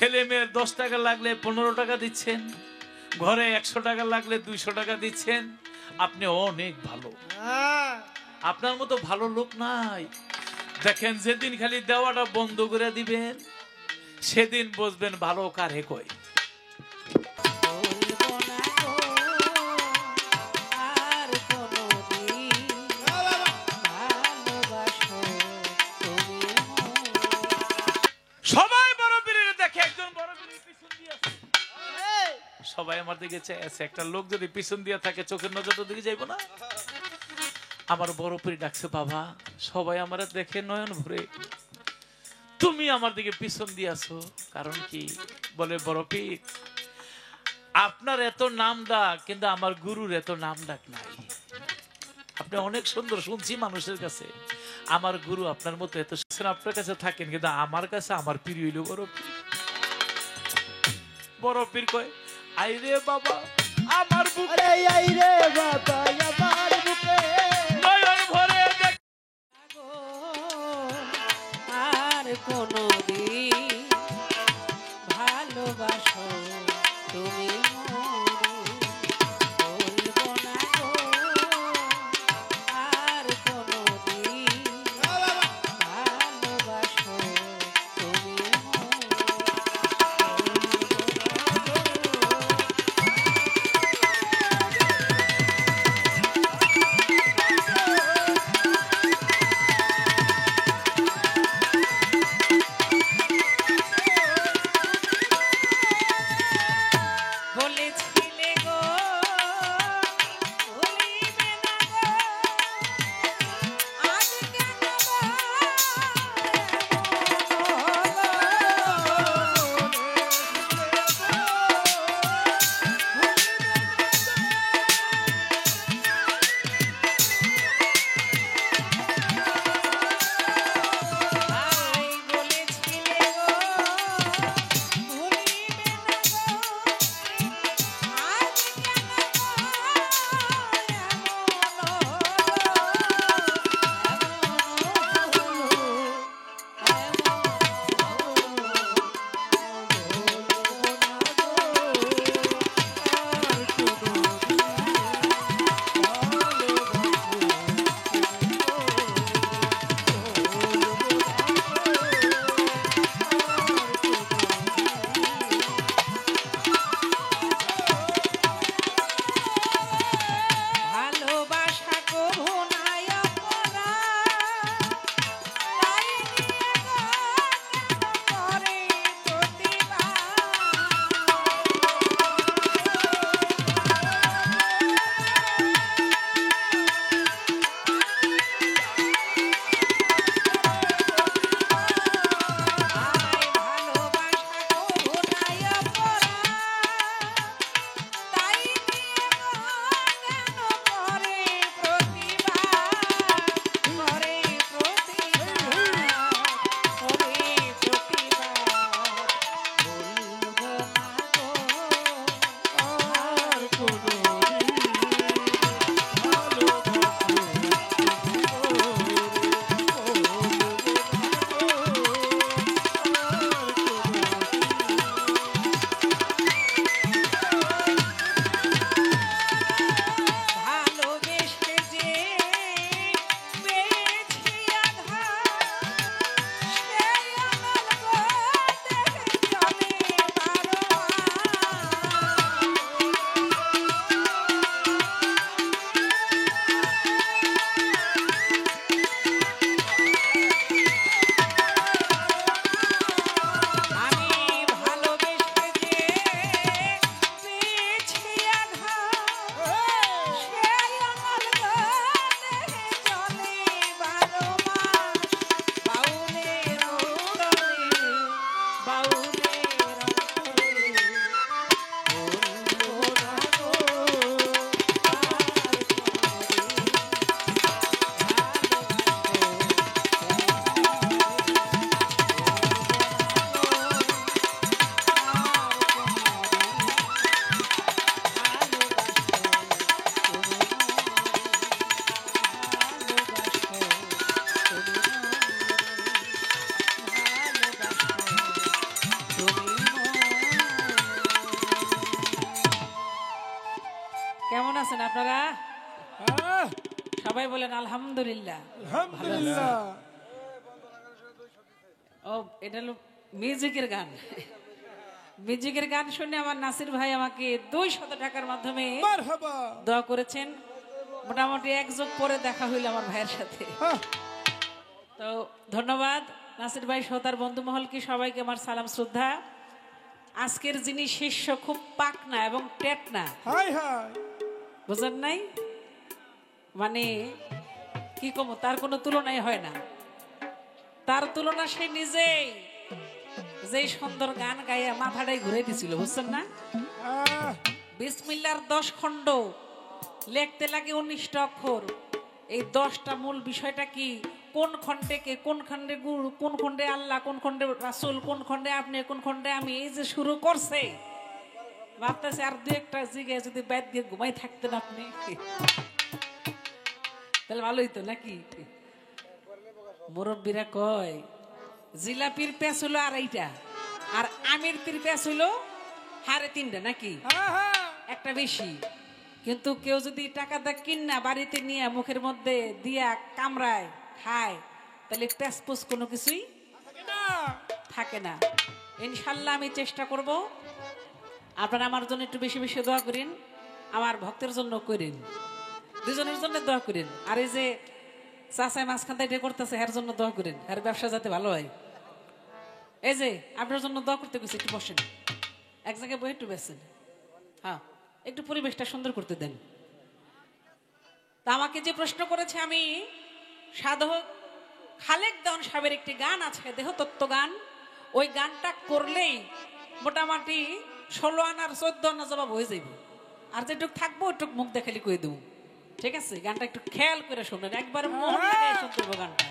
ছেলে মেয়ের 10 টাকা লাগলে 15 টাকা দিচ্ছেন, ঘরে 100 টাকা লাগলে 200 টাকা দিচ্ছেন। আপনি অনেক ভালো, আপনার মতো ভালো লোক নাই। দেখেন যেদিন খালি দেওয়াটা বন্ধ করে দিবেন সেদিন বুঝবেন ভালো কারে কয়। সবাই বড় পীরের দেখে, একজন বড় পীরের পিছন দিয়ে আছে, সবাই আমার দিকে চেয়ে আছে। একটা লোক যদি পিছন দিয়ে থাকে চোখের নজরটা দিকে যাইবো না? আমার বড় পীর ডাকছে, বাবা। সবাই আমার দেখে নয়ন ভরে, তুমি আমার দিকে পিছন দিয়ে আছো, কারণ কি? বলে, বড় পীর, আপনার এত নাম ডাক কিন্তু আমার গুরুর এত নাম ডাক নাই। আপনি অনেক সুন্দর শুনছি মানুষের কাছে, আমার গুরু আপনার মতো এত আপনার কাছে থাকেন, কিন্তু আমার কাছে আমার পীর হইল বড় পীর। বড় পীর কয়, আইরে বাবা আমার বুকে, আইরে বাবা আমার বুকে, নয়ন ভরে দেখ আর কোনদিন ভালোবাসো তুমি মোরে, বলবো না গো আর কোনদিন ভালোবাসো তুমি মোরে। আছেন আপনারা? হ্যাঁ, সবাই বলেন আলহামদুলিল্লাহ। আলহামদুলিল্লাহ। ও এটা হলো মিউজিকের গান। মিউজিকের গান শুনে আমার নাসির ভাই আমাকে 200 টাকার মাধ্যমে মারহাবা। দোয়া করেছেন। মোটামুটি এক যুগ পরে দেখা হইল আমার ভাইয়ের সাথে। হ্যাঁ, তো ধন্যবাদ নাসির ভাই সহ তার বন্ধু মহলকে সবাইকে আমার সালাম শ্রদ্ধা। আজকের যিনি শিষ্য খুব পাকনা এবং টেটনা, হাই হাই। বুঝেন নাই? মানে কি কম, তার কোনো তুলনাই হয় না। তার তুলনা সে নিজেই, যেই সুন্দর গান গাইয়া মাথাটাই ঘুরে দিছিল, বুঝছেন না? আহ, বিসমিল্লার 10 খণ্ড লিখতে লাগে 19টা অক্ষর। এই 10টা মূল বিষয়টা কি? কোন খণ্ডে কে, কোন খণ্ডে গুরু, কোন খণ্ডে আল্লাহ, কোন খণ্ডে রাসূল, কোন খণ্ডে আপনি, কোন খণ্ডে আমি, এই যে শুরু করছে, ভাবতেছে আর 2-1টা জিগে যদি ব্যাট দিয়ে ঘুমাই থাকতেন আপনি তাহলে ভালোই তো নাকি? মুরব্বীরা কয় জিলাপির প্যাঁচ হলো 2.5টা, আর আমের প্যাঁচ হলো 3.5টা নাকি? হ্যাঁ, হ্যাঁ। একটা বেশি। কিন্তু কেউ যদি টাকা দা কিনা বাড়িতে নিয়ে মুখের মধ্যে দিয়া কামড়ায় খায়, তাহলে প্যাসপুস কোনো কিছুই না, থাকে না। ইনশাল্লাহ আমি চেষ্টা করব। আপনারা আমার জন্য একটু বেশি বেশি দোয়া করেন, আমার ভক্তের জন্য করেন, দুজনের জন্য দোয়া করেন। আর এই যে চাচাই মাঝখান থেকে করতেছে, এর জন্য দোয়া করেন, এর ব্যবসা যাতে ভালো হয়। এই যে আপনার জন্য দোয়া করতে গেছি, একটু বসেন, এক জায়গায় বই একটু বেছেন। হ্যাঁ, একটু পরিবেশটা সুন্দর করতে দেন। তা আমাকে যে প্রশ্ন করেছে, আমি সাধক খালেক দেওয়ান সাহেবের একটি গান আছে, দেহতত্ত্ব গান। ওই গানটা করলেই মোটামুটি 16 আনার 14 আনা জবাব হয়ে যাইব। আর যেটুক থাকবো ওইটুক মুখ দেখালি কই দেবো। ঠিক আছে, গানটা একটু খেয়াল করে শুনবেন, একবার মন লাগাই শুনতে হবে গানটা।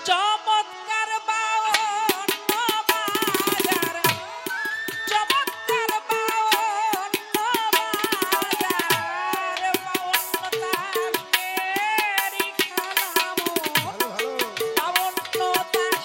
চমৎকার বাউন্ন বাজার, চমৎকার বাউন্ন বাজার, বাউন্ন তাসেরি খালামো, বাউন্ন তাসেরি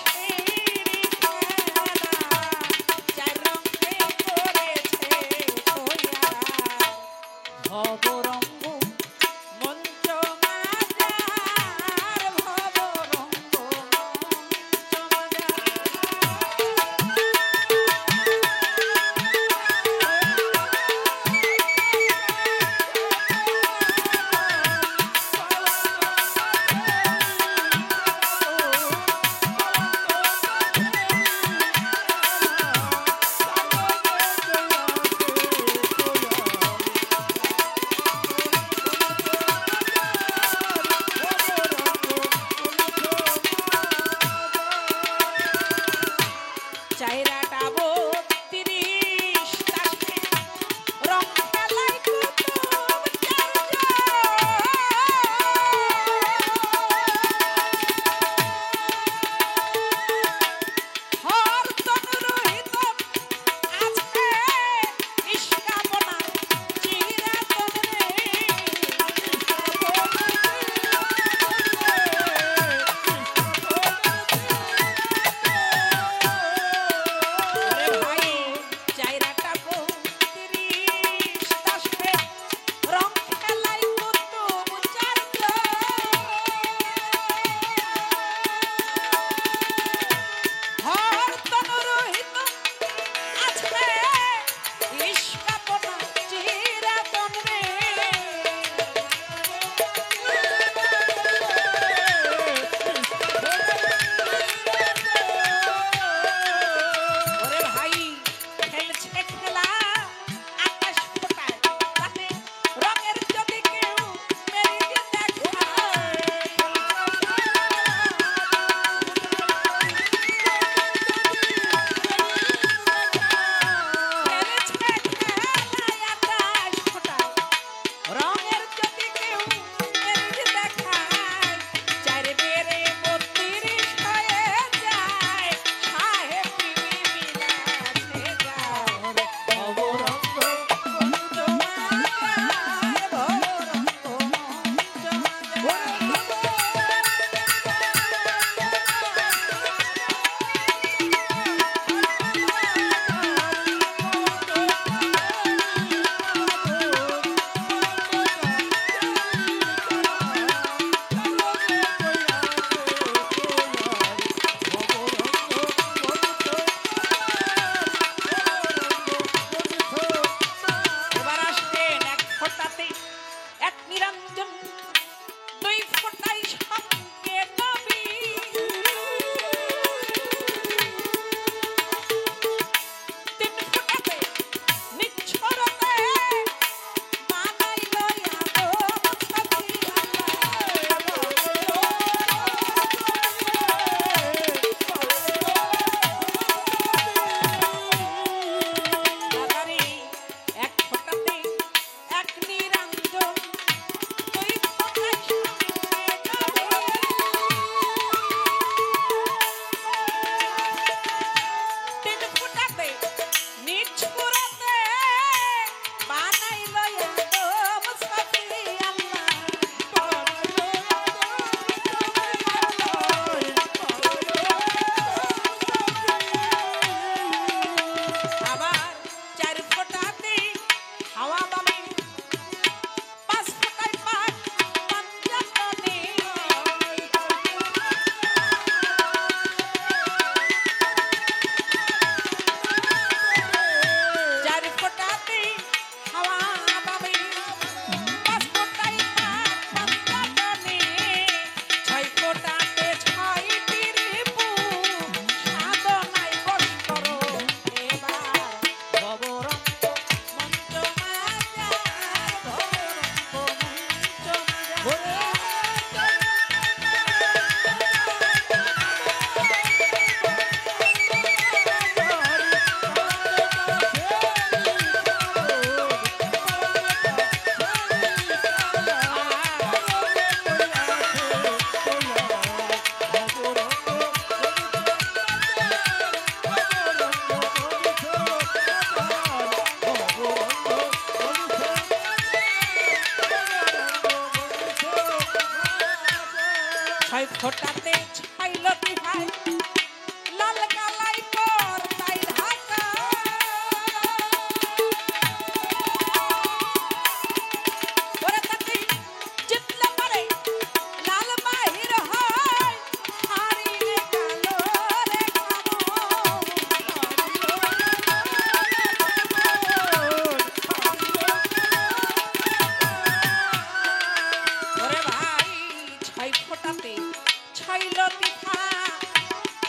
ফোটাতে ছাইলতি ভাই লাল কালাই পর তাই ঢাকা ওরে তাতে জিতলে পারে লাল বাহির হয় হারিয়ে গেল রে ওরে ভাই ছাই ফোটাতে ছাইলতি ভাই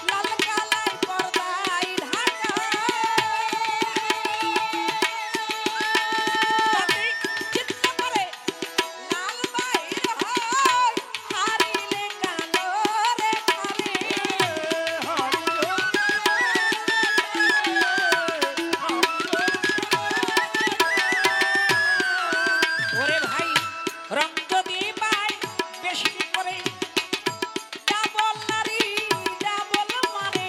লাল কালাই পর্দাই ঢাকা তাতে জিতলে পারে লাল বাহির হয় হারিলে গেল রে ওরে ভাই রং যদি পাই বেশি করে ডাবল নারী ডাবল মানে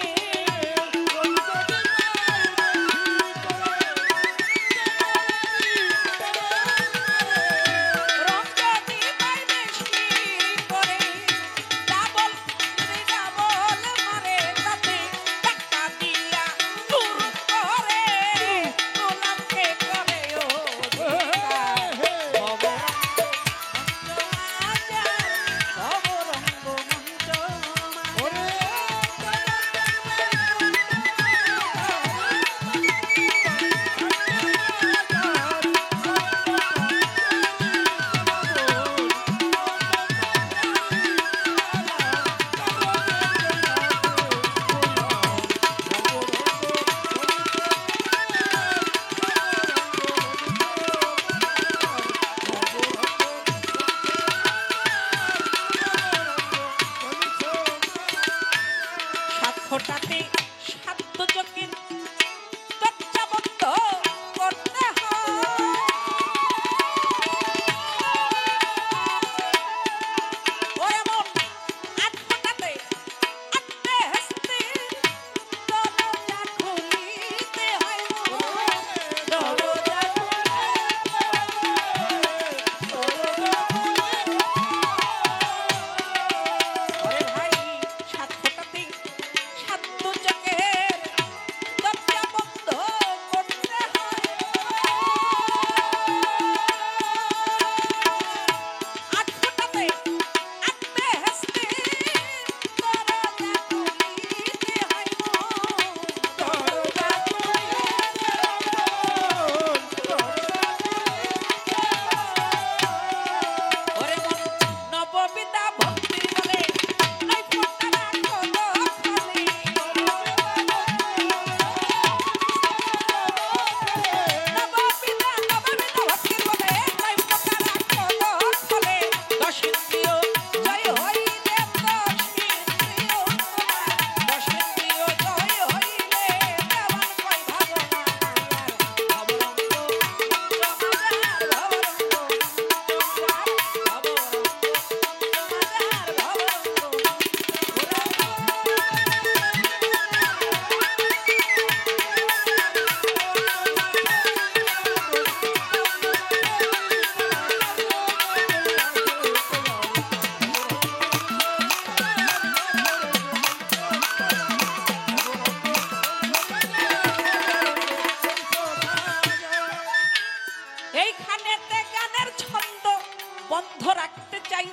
রং যদি পাই বেশি করে ডাবল নারী ডাবল মানে তাতে টাকা দিয়া দূর করে গোলামকে করে ও সাত ফোটাতে সাত চোখে দরজা বন্ধ করতে হয় ও এমন আট ফোটাতে আটতে হাসতে দরজা খুলিতে হয় দরজা ওরে ভাই সাত ফোটাতে সাত চোখের দরজা বন্ধ করতে হয় আট ফোটাতে আটতে হাসতে দরজা খুলিতে হয় দরজা ওরে মন নববিদা ভক্তির বলে নাই ফোটা রাখো খালি নববিদা ভক্তির বলে নাই ফোটা রাখো খালি দশ ইন্দ্রিয় জয় হইলে দশ ইন্দ্রিয় জয় হইলে দেওয়ান কই এইখানেতে গানের ছন্দ বন্ধ রাখতে চাই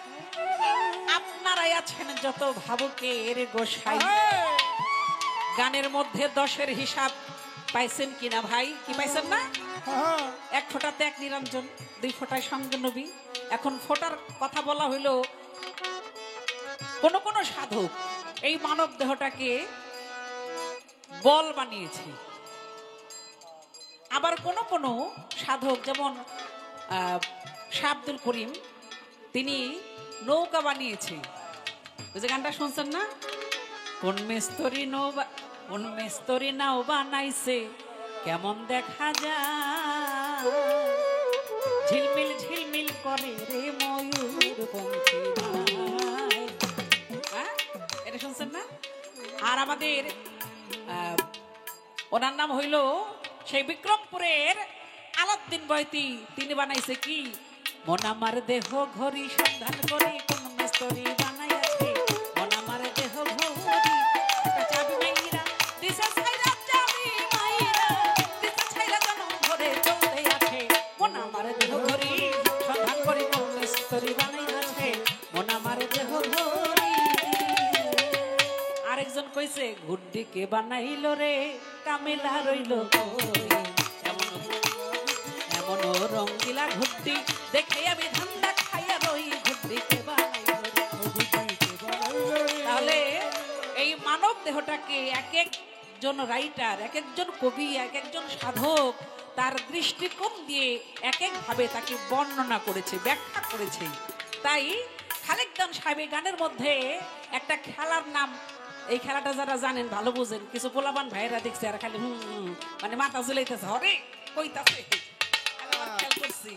আপনারাই আছেন যত ভাবুকের গোসাই গানের মধ্যে দশের হিসাব পাইছেন কিনা ভাই কি পাইছেন না এক ফোঁটাতে এক নিরঞ্জন দুই ফোঁটায় সঙ্গে নবী এখন ফোঁটার কথা বলা হইলো কোন কোন সাধক এই মানব দেহটাকে বল বানিয়েছে আবার কোন কোন সাধক যেমন শাহ আব্দুল করিম তিনি নৌকা বানিয়েছে ওই যে গানটা শুনছেন না কোন মেস্তরি নাও বানাইছে কেমন দেখা যায় ঝিলমিল ঝিলমিল করে রে ময়ূর পঙ্খী এটা শুনছেন না আর আমাদের ওনার নাম হইল সেই বিক্রমপুরের আলাউদ্দিন বয়তি তিনি বানাইছে কি মন আমার দেহ ঘড়ি সন্ধান করে কোন মিস্ত্রি বানাইছে মন ঘুরটি কে বানাইলো রে কামেলা রইল কই এমন এমন রঙ্গিলা ঘুরটি দেখে আমি ধান্দা খাইয়া রই ঘুরটি কে বানাইলো রে। তাহলে এই মানব দেহটাকে এক একজন রাইটার, এক একজন কবি, এক একজন সাধক তার দৃষ্টিকোণ দিয়ে এক এক ভাবে তাকে বর্ণনা করেছে, ব্যাখ্যা করেছে। তাই খালেকদান সাহেব গানের মধ্যে একটা খেলার নাম, এই খেলাটা যারা জানেন ভালো বুঝেন, কিছু পোলাপান ভাইয়েরা দেখছে আর খালি মানে মাথা ঝুলাইতেছে, হরে কইতাছে খেয়াল করছি,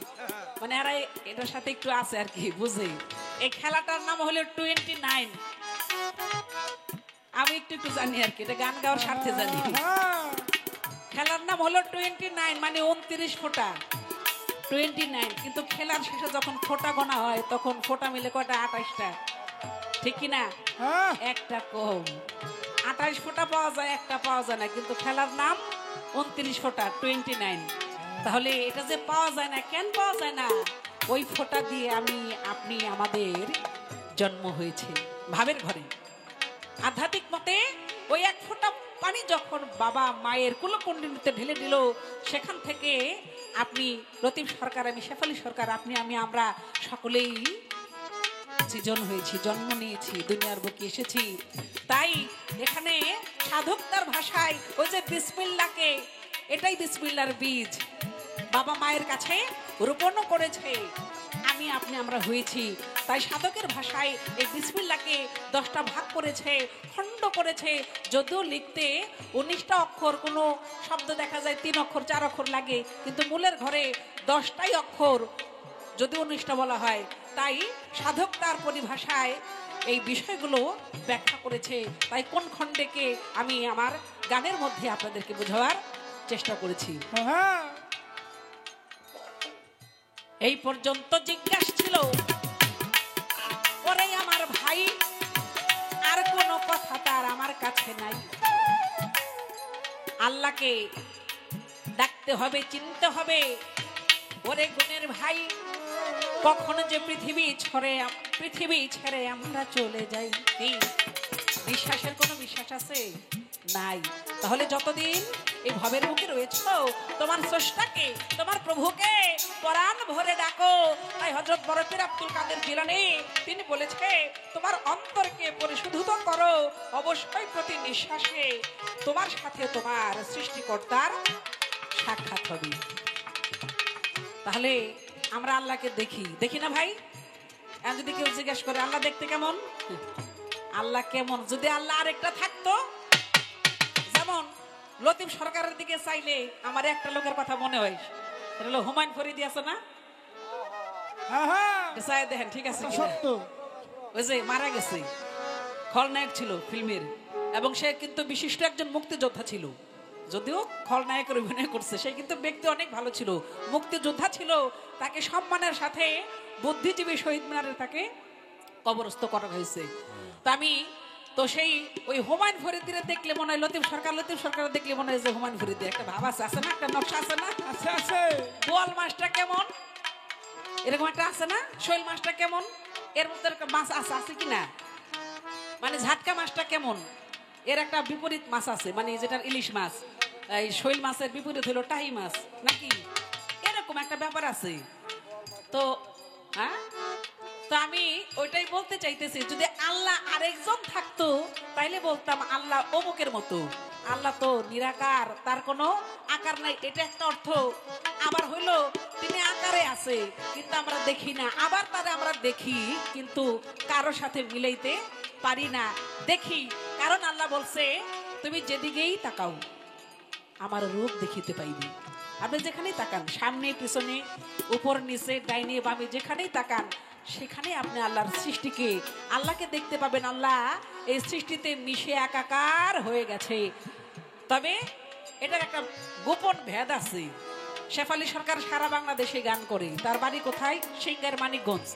মানে এরা এটার সাথে একটু আছে আর কি, বুঝে। এই খেলাটার নাম হলো 29। আমি একটু একটু জানি আর কি, এটা গান গাওয়ার স্বার্থে জানি। খেলার নাম হলো 29, মানে 29 ফোঁটা 29। কিন্তু খেলার শেষে যখন ফোঁটা গোনা হয় তখন ফোঁটা মিলে কয়টা? 28টা, ঠিক কিনা? একটা কম, 28 ফোঁটা পাওয়া যায়, একটা পাওয়া যায় না। কিন্তু খেলার নাম 29 ফোঁটা 29। তাহলে এটা যে পাওয়া যায় না, কেন পাওয়া যায় না? ওই ফোঁটা দিয়ে আমি আপনি আমাদের জন্ম হয়েছে ভাবের ঘরে। আধ্যাত্মিক মতে ওই এক ফোঁটা পানি যখন বাবা মায়ের কুলকুণ্ডলিতে ঢেলে দিল, সেখান থেকে আপনি লতিফ সরকার, আমি শেফালি সরকার, আপনি আমি আমরা সকলেই সৃজন হয়েছি, জন্ম নিয়েছি, দুনিয়ার বুকে এসেছি। তাই এখানে সাধক তার ভাষায় ওই যে বিসমিল্লাহকে, এটাই বিসমিল্লার বীজ বাবা মায়ের কাছে রোপণ করেছে, আমি আপনি আমরা হয়েছি। তাই সাধকের ভাষায় এই বিসমিল্লাহকে 10টা ভাগ করেছে, খণ্ড করেছে। যদিও লিখতে 19টা অক্ষর, কোনো শব্দ দেখা যায় 3 অক্ষর 4 অক্ষর লাগে, কিন্তু মূলের ঘরে 10টাই অক্ষর, যদি 19টা বলা হয়। তাই সাধক তার পরিভাষায় এই বিষয়গুলো ব্যাখ্যা করেছে। তাই কোন খণ্ডেকে আমি আমার গানের মধ্যে আপনাদেরকে বোঝাবার চেষ্টা করেছি। এই পর্যন্ত জিজ্ঞাসা ছিল, ওরে আমার ভাই, আর কোনো কথা তার আমার কাছে নাই। আল্লাহকে ডাকতে হবে, চিনতে হবে। ওরে গুণের ভাই, কখন যে পৃথিবী ছেড়ে আমরা চলে যাই, বিশ্বাসের কোনো বিশ্বাস আছে? নাই। তাহলে যতদিন এই ভবের বুকে রয়েছ, তোমার স্রষ্টাকে, তোমার প্রভুকে পরাণ ভরে ডাকো। তাই হযরত বড় পীর আব্দুল কাদের জিলানী তিনি বলেছে, তোমার অন্তরকে পরিশুদ্ধ করো, অবশ্যই প্রতি নিঃশ্বাসে তোমার সাথে তোমার সৃষ্টিকর্তার সাক্ষাৎ হবে। তাহলে আমরা আল্লাহকে দেখি না ভাই? এখন যদি কেউ জিজ্ঞেস করে আল্লাহ দেখতে কেমন, আল্লাহ কেমন, যদি আল্লাহ আরেকটা থাকতো, যেমন লতিফ সরকারের দিকে চাইলে আমার একটা লোকের কথা মনে হয়, এটা হলো হুমায়ুন ফরিদি, আছে না? চাই দেখেন ঠিক আছে, ওই যে মারা গেছে, খলনায়ক ছিল ফিল্মের, এবং সে কিন্তু বিশিষ্ট একজন মুক্তিযোদ্ধা ছিল। যদিও খলনায়কের অভিনয় করছে, সে কিন্তু ব্যক্তি অনেক ভালো ছিল, মুক্তিযোদ্ধা ছিল। তাকে সম্মানের সাথে বুদ্ধিজীবী শহীদ মিনারে তাকে কবরস্থ করা হয়েছে। তো আমি তো সেই ওই হুমায়ুন ফরিদিরে দেখলে মনে হয় লতিফ সরকার দেখলে মনে হয় যে হুমায়ুন ফরিদি একটা ভাব আছে না, একটা নকশা আছে না? আছে। বোয়াল মাছটা কেমন, এরকম একটা আছে না? শৈল মাছটা কেমন, এর মধ্যে একটা মাছ আছে কিনা? মানে ঝাটকা মাছটা কেমন, এর একটা বিপরীত মাছ আছে, মানে যেটা ইলিশ মাছ, এই শৈল মাছের বিপরীত হলো টাহি মাছ, নাকি এরকম একটা ব্যাপার আছে। তো হ্যাঁ, তো আমি ওইটাই বলতে চাইতেছি, যদি আল্লাহ আরেকজন থাকতো তাইলে বলতাম আল্লাহ অমুকের মতো। আল্লাহ তো নিরাকার, তার কোনো আকার নাই, এটা একটা অর্থ। আবার হইলো তিনি আকারে আছে কিন্তু আমরা দেখি না, আবার তারে আমরা দেখি কিন্তু কারোর সাথে মিলাইতে পারি না। দেখি কারণ আল্লাহ বলছে, তুমি যেদিকেই তাকাও আমার রূপ দেখিতে পাইবে। আপনি যেখানেই তাকান, সামনে পিছনে উপর নিচে ডাইনে বামে যেখানেই তাকান, সেখানে আপনি আল্লাহর সৃষ্টিকে, আল্লাহকে দেখতে পাবেন। আল্লাহ এই সৃষ্টিতে মিশে একাকার হয়ে গেছে। তবে এটার একটা গোপন ভেদ আছে। শেফালি সরকার সারা বাংলাদেশে গান করে, তার বাড়ি কোথায়? সিংহের মানিকগঞ্জ।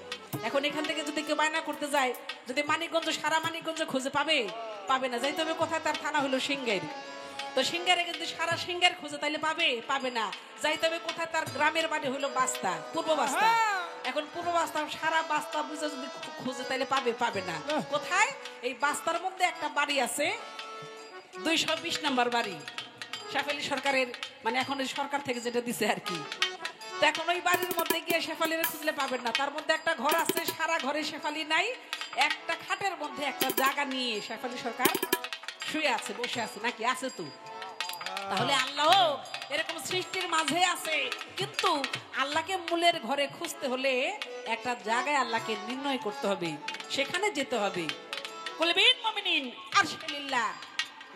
এখন এখান থেকে যদি কেউ বায়না করতে যায়, যদি মানিকগঞ্জ সারা মানিকগঞ্জ খুঁজে পাবে না। যাইতে হবে কোথায়? তার থানা হলো সিংহের। তো সিংহের কিন্তু সারা সিংহের খুঁজে তাইলে পাবে না। যাইতে হবে কোথায়? তার গ্রামের বাড়ি হলো বাস্তা, পূর্ব বাস্তা। এখন পূর্ব বাস্তা সারা বাস্তা বুঝে যদি খুঁজে তাইলে পাবে না। কোথায়? এই বাস্তার মধ্যে একটা বাড়ি আছে, 220 নম্বর বাড়ি শেফালি সরকারের, মানে এখন ওই সরকার থেকে যেটা দিছে আর কি। তো এখন ওই বাড়ির মধ্যে গিয়ে শেফালির খুঁজলে পাবেন না। তার মধ্যে একটা ঘর আছে, সারা ঘরে শেফালি নাই, একটা খাটের মধ্যে একটা জায়গা নিয়ে শেফালি সরকার শুয়ে আছে, বসে আছে, নাকি আছে তো? তাহলে আল্লাহ এরকম সৃষ্টির মাঝে আছে, কিন্তু আল্লাহকে মূলের ঘরে খুঁজতে হলে একটা জায়গায় আল্লাহকে নির্ণয় করতে হবে, সেখানে যেতে হবে। কুলবিন মুমিনিন আরশালিল্লাহ,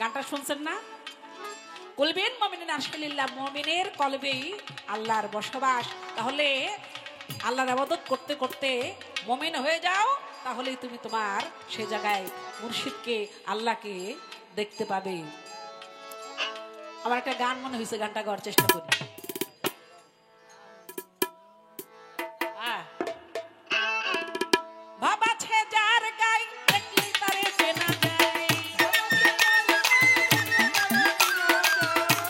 গানটা শুনছেন না? কুলবিন মুমিনিন আরশালিল্লাহ, মুমিনের কলবেই আল্লাহর বসবাস। তাহলে আল্লাহর ইবাদত করতে করতে মুমিন হয়ে যাও, তাহলেই তুমি তোমার সে জায়গায় মুর্শিদকে, আল্লাহকে দেখতে পাবে। আমার একটা গান মনে হয়েছে, গানটা গাওয়ার চেষ্টা করি। বাবা ছে যার গাই দেখলি তারে চেনা যায়,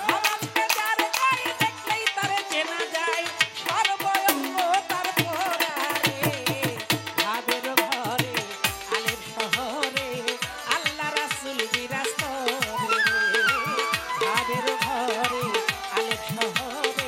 বাবা ছে যার গাই দেখলি তারে চেনা যায়, সর্বঙ্গ তার পরারে, ভাবের ঘরে আলের শহরে আল্লাহ রাসূল বিরাজ করে, ভাবের ঘরে আলের শহরে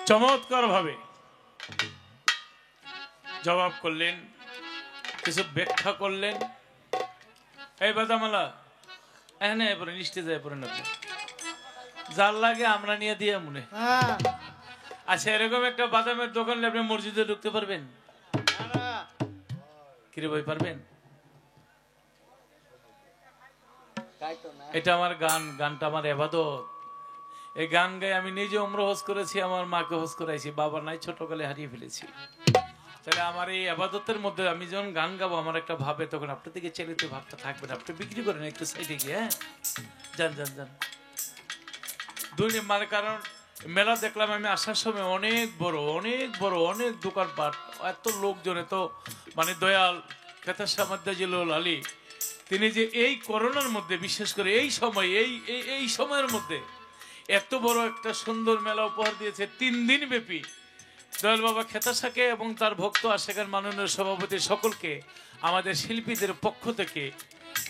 চমৎকার ভাবে জবাব করলেন, কিছু ব্যাখ্যা করলেন। এই বাদামালা এখানে পরে নিশ্চয় যায় পরে না, যার লাগে আমরা নিয়ে দিয়ে মনে। আচ্ছা, এরকম একটা বাদামের দোকান আপনি মসজিদে ঢুকতে পারবেন? কিরে ভাই, পারবেন? এটা আমার গানটা আমার ইবাদত। এই গান গাই আমি নিজে উমরা হজ করেছি, আমার মাকে হজ করাইছি, বাবা নাই, ছোটকালে হারিয়ে ফেলেছি। তাহলে আমার এই আবাদতের মধ্যে আমি যখন গান গাবো আমার একটা ভাবে, তখন আপনার দিকে চেলিত ভাবটা থাকবে না। আপনি বিক্রি করেন একটু সাইডে গিয়ে, হ্যাঁ যান যান যান। মানে কারণ মেলা দেখলাম আমি আসার সময় অনেক বড় অনেক দোকানপাট, এত লোকজন, এত মানে দয়াল খেতার সামাদ্দাজিলুল আলী তিনি যে এই করোনার মধ্যে, বিশেষ করে এই সময় এই সময়ের মধ্যে এত বড় একটা সুন্দর মেলা উপহার দিয়েছে 3 দিন ব্যাপী। দয়াল বাবা খেতাসাকে এবং তার ভক্ত আশেখান মাননীয় সভাপতি সকলকে আমাদের শিল্পীদের পক্ষ থেকে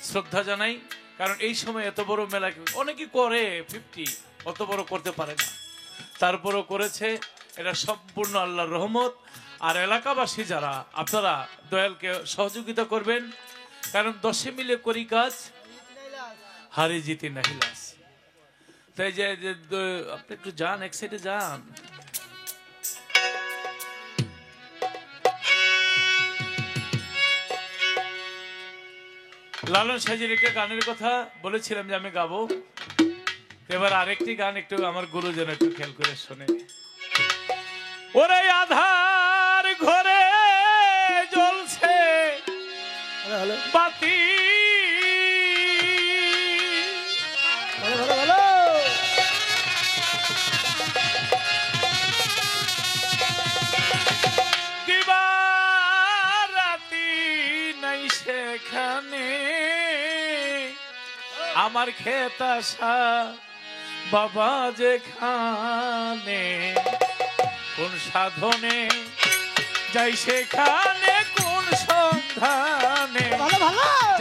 শ্রদ্ধা জানাই। কারণ এই সময় এত বড় মেলা অনেকেই করে 50, অত বড় করতে পারে না, তারপরও করেছে। এটা সম্পূর্ণ আল্লাহর রহমত। আর এলাকাবাসী যারা, আপনারা দয়ালকে সহযোগিতা করবেন, কারণ 10 মিলে করি কাজ, হারি জিতি নাহিলাস। তাই যে আপনি একটু যান, এক সাইডে যান। লালন সাজির একটা গানের কথা বলেছিলাম যে আমি গাবো, এবার আরেকটি গান একটু আমার গুরুজন একটু খেয়াল করে শোনে। ওরে আধার ঘরে জ্বলছে বাতি, দিবারাতি নাই সেখানে আমার খেতাশা বাবা যেখানে, কোন সাধনে যাই সেখানে, কোন সন্ধানে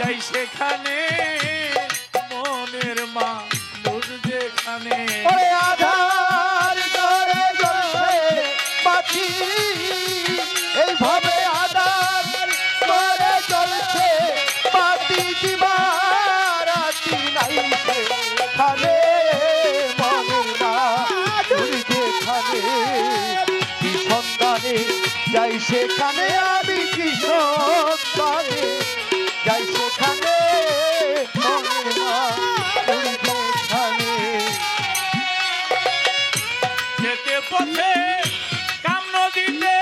যাই সেখানে, মনের মানুষ যেখানে। আধার ঘরে জ্বলছে বাতি, এইভাবে আধার ঘরে জ্বলছে বাতি, দিবারাতি নাই সেখানে, মনের মানুষ যেখানে, কি সন্ধানে যাই সেখানে, আমি কি সন্ধানে যাই সেখানে, মনের মানুষ যেখানে। যেতে পথে কাম নদীতে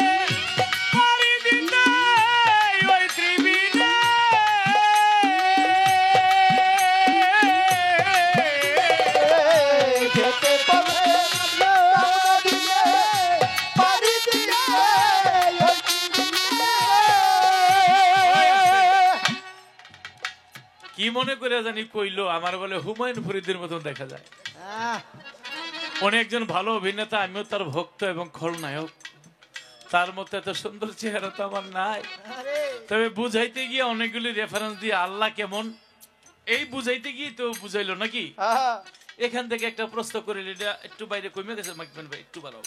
পাড়ি দিতে ওই ত্রিবিণে, যেতে পথে নদীতে পাড়ি দিতে ওই কি মনে করে জানি কইলো, আমার বলে হুমায়ুন ফরিদের মতন দেখা যায়। উনি একজন ভালো অভিনেতা, আমিও তার ভক্ত এবং খলনায়ক। তার মতো এত সুন্দর চেহারা তো আমার নাই। তবে বুঝাইতে গিয়ে অনেকগুলি রেফারেন্স দিয়ে আল্লাহ কেমন, এই বুঝাইতে গিয়ে তো বুঝাইলো নাকি। এখান থেকে একটা প্রশ্ন করে, এটা একটু বাইরে কমে গেছে মাইকম্যান ভাই, একটু ভালো।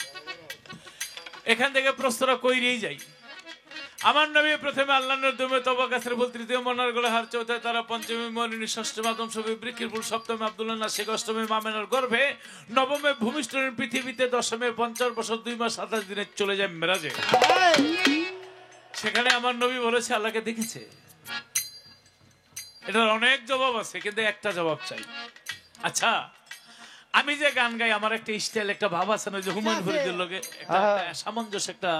এখান থেকে প্রশ্নটা কইরেই যাই। আমার নবী প্রথমে আল্লাহর নদমে তবা গাছের ফুল, তৃতীয় মনার গলে হার, চৌথায় তারা, পঞ্চমী মরিনী, ষষ্ঠমে আদম সবে বৃক্ষের ফুল, সপ্তমে আব্দুল্লাহ নাসিক, অষ্টমে মামেনার গর্ভে, নবমে ভূমিষ্ঠনের পৃথিবীতে, দশমে 50 বছর 2 মাস 27 দিনে চলে যায় মেরাজে। সেখানে আমার নবী বলেছে আল্লাহকে দেখেছে। এটার অনেক জবাব আছে, কিন্তু একটা জবাব চাই। আচ্ছা, আমি যে গান গাই আমার একটা স্টাইল, একটা ভাব আছে না, যে হুমায়ুন ফরিদের লোকে একটা সামঞ্জস্য, একটা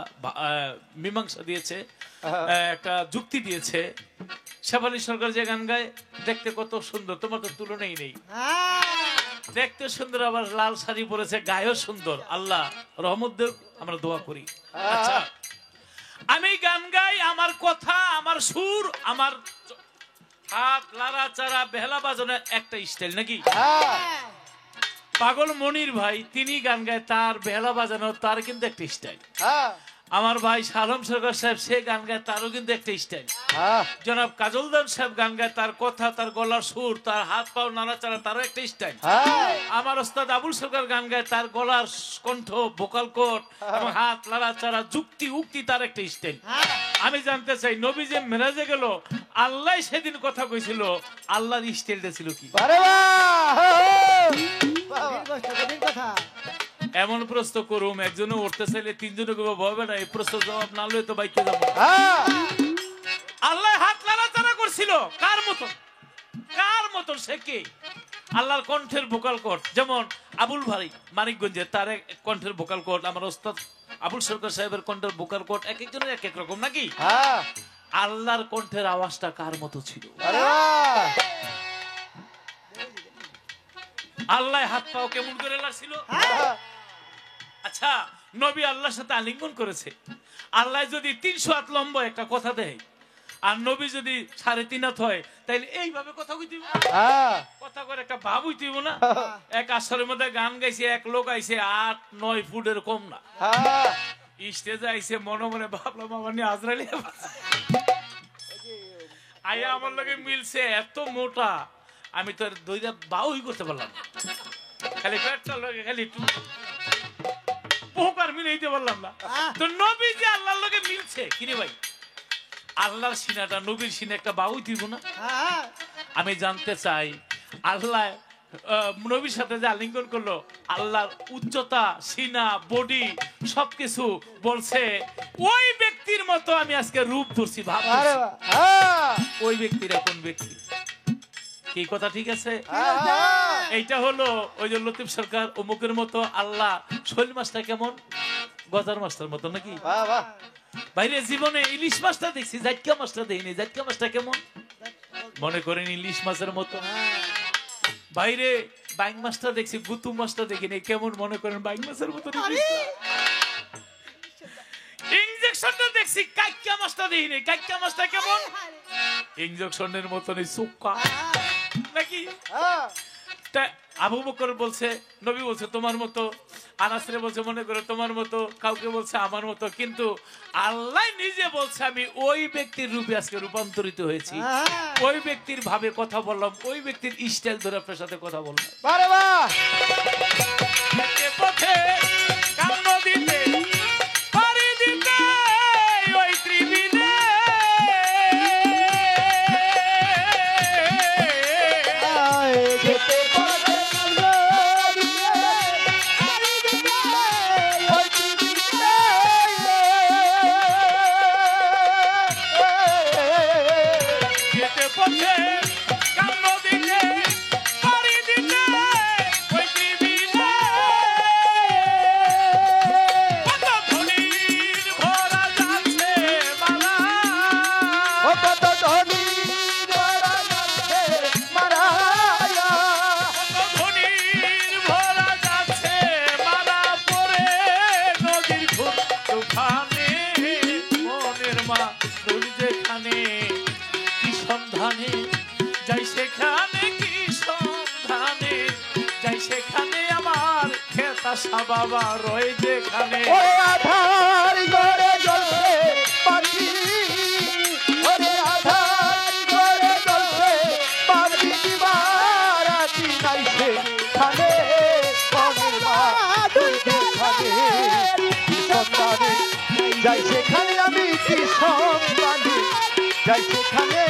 মীমাংসা দিয়েছে, একটা যুক্তি দিয়েছে। শেফালী সরকার যে গান গায়, দেখতে কত সুন্দর, তোমার তো তুলনাই নেই। দেখতে সুন্দর, আবার লাল শাড়ি পরেছে, গায়েও সুন্দর। আল্লাহ রহমত দেব, আমরা দোয়া করি। আচ্ছা, আমি গান গাই, আমার কথা, আমার সুর, আমার হাত লাড়াচাড়া, বেহালা বাজানোর একটা স্টাইল নাকি। পাগল মনির ভাই তিনি গান গায়, তার বেহালা বাজানো, তার কিন্তু একটা স্টাইল। আমার ভাই শালম সরকার সাহেব সে গান গায়, তারও কিন্তু একটা স্টাইল। হ্যাঁ জনাব কাজলদান সাহেব গান গায়, তার কথা, তার গলার সুর, তার হাত পাও নাড়াচাড়া, তারও একটা স্টাইল। হ্যাঁ আমার ওস্তাদ আবুল সরকার গান গায়, তার গলার কণ্ঠ, ভোকাল কোড এবং হাত নাড়াচাড়া, যুক্তি উক্তি, তার একটা স্টাইল। আমি জানতে চাই, নবী যে মেরাজে গেল, আল্লাহ সেদিন কথা কইছিল, আল্লাহর স্টাইলটা ছিল কি? আরে বাহ কথা এমন প্রশ্ন করুম, একজনে উঠতে চাইলে তিনজনে কেউ ভয় না, এই প্রশ্ন জবাব না লইলে তো বাইকে যাবো। হ্যাঁ আল্লাহ হাত নাড়াচাড়া করছিল কার মতন? কার মতন? সে কে? আল্লাহর কণ্ঠের ভোকাল কোড, যেমন আবুল ভাই মানিকগঞ্জের, তার কণ্ঠের ভোকাল কোড, আমার ওস্তাদ আবুল সরকার সাহেবের কণ্ঠের ভোকাল কোড, এক একজনের এক এক রকম নাকি? হ্যাঁ আল্লাহর কণ্ঠের আওয়াজটা কার মতো ছিল? আরে বাহ আল্লাহ হাত পাও কেমন করে লাগছিল? আচ্ছা, নবী আল্লাহর সাথে আলিঙ্গন করেছে। আল্লাহ যদি 300 হাত লম্বা একটা কথা দেয়, আর নবী যদি 3.5 হাত হয়, তাইলে এইভাবে কথা কইতেইব, হ্যাঁ কথা করে একটা ভাব হইতেইব না? এক আসরের মধ্যে গান গাইছে, এক লোক আইছে 8-9 ফুটের কম না, হ্যাঁ স্টেজে আইছে, মনে মনে ভাবলাম আমার নিয়ে আজরাইল আয়া আমার লগে মিলছে, এত মোটা আমি তো দইটা বাউই করতে পারলাম না। খালি পেটটা লগে খালি একটু পোকার মিলাইতে পারলাম না। তো নবী যে আল্লাহর লগে মিলছে, কিরে ভাই, আল্লাহর সিনাটা নবীর সিনে একটা বাউই দিব না? আমি জানতে চাই, আল্লাহ নবীর সাথে যে আলিঙ্গন করলো, আল্লাহর উচ্চতা, সিনা, বডি সবকিছু বলছে ওই ব্যক্তির মতো আমি আজকে রূপ ধরছি, ভাব আরে ধরছি। বাহ হ্যাঁ ওই ব্যক্তিরা কোন ব্যক্তি? কি কথা ঠিক আছে? হ্যাঁ এইটা হলো ওই যে লতিফ সরকার অমুকের মতো, আল্লাহ শৈল মাছটা কেমন? গজার মাছটার মতো নাকি? বাহ বাহ বাইরে জীবনে ইলিশ মাছটা দেখছি, জাটকা মাছটা দেখিনি। জাটকা মাছটা কেমন? মনে করেন ইলিশ মাছের মতো। বাইরে বাইং মাছটা দেখছি, গুতু মাছটা দেখিনি, কেমন? মনে করেন বাইং মাছের মতো। ইনজেকশনটা দেখছি, কাইকা মাছটা দেখিনি, কাইকা মাছটা কেমন? ইনজেকশনের মতনই সুক্কা নাকি? হ্যাঁ তা আবু বকর বলছে, নবী বলছে তোমার মতো, আনাসরে বলছে মনে করে তোমার মতো, কাউকে বলছে আমার মতো, কিন্তু আল্লাহ নিজে বলছে আমি ওই ব্যক্তির রূপে আজকে রূপান্তরিত হয়েছি, ওই ব্যক্তির ভাবে কথা বললাম, ওই ব্যক্তির স্টাইল ধরে আপনার সাথে কথা বললাম। আরে বাহ এ পথে কাম নদীতে পাড়ি দিতে ওই ত্রিবিলে যেতে পারে যেতে পথে কাম নদীতে পাড়ি দিতে ওই ত্রিবিলে কত ধনীর ভরা যাচ্ছে মালা, কত ধনী ধরা যাচ্ছে মারায়া কত ধনীর ভরা যাচ্ছে মালা পরে নদীর ঘুর তুফানে, মনের মা তোর যেখানে কি সন্ধানে যাই সেখানে, কি সন্ধানে যাই সেখানে, আমার খেতাশা বাবা রয়ে যেখানে। ওরে আধার ঘরে জ্বলছে পাখি ওরে আধার ঘরে জ্বলছে পাখি দিবারাতি নাই সেখানে মনের মা তুই যেখানে কি সন্ধানে যাই সেখানে, আমি কি সন্ধানে যাই সেখানে,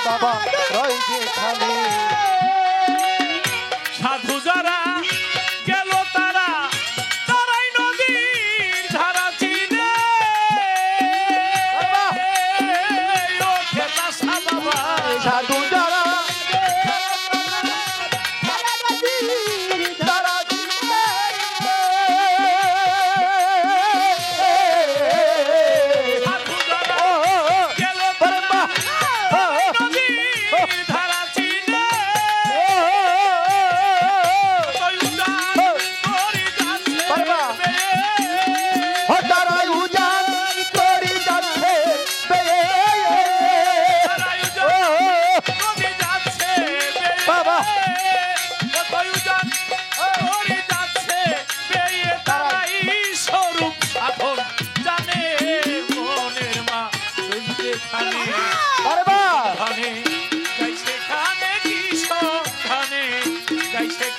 বাবা রয় যেখানে। সাধু যারা গেল তারা তারাই নদীর ধারা চিনে, ও খেতাশা বাবা সাধু যারা সাধু যারা গেল তারা নদীর ধারা চিনে,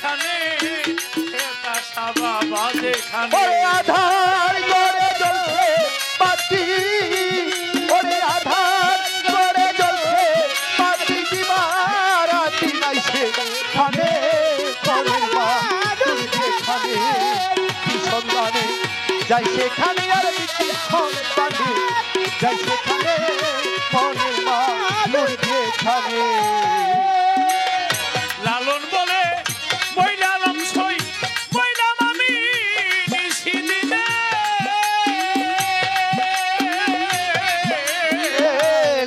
যেখানে হেতাশা বাবা যেখানে ওরে আধার করে জ্বলছে বাতি, ওরে আধার করে জ্বলছে বাতি, দিবারাতি নাই সেখানে পরের মা তুই যেখানে কি সন্ধানে যাই সেখানে আর কি সন্ধানে যাই সেখানে পরের মা তুই যেখানে। লালন বলে বইলাম সই বইলাম আমি নিশিদিনে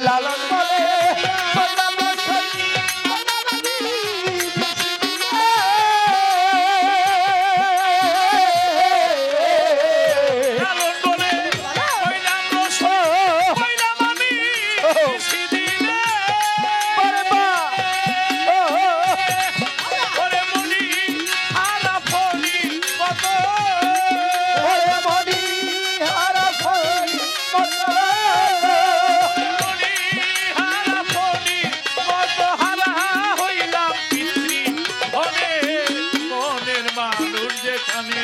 লালন বলে লালন বলে বইলাম রসই বইলাম আমি নিশিদিনে ওরে মনি হারা ফলি কত মনি হারা ফলি কত হারা হইলাম পিতৃ ধনে মনের মানুষ যেখানে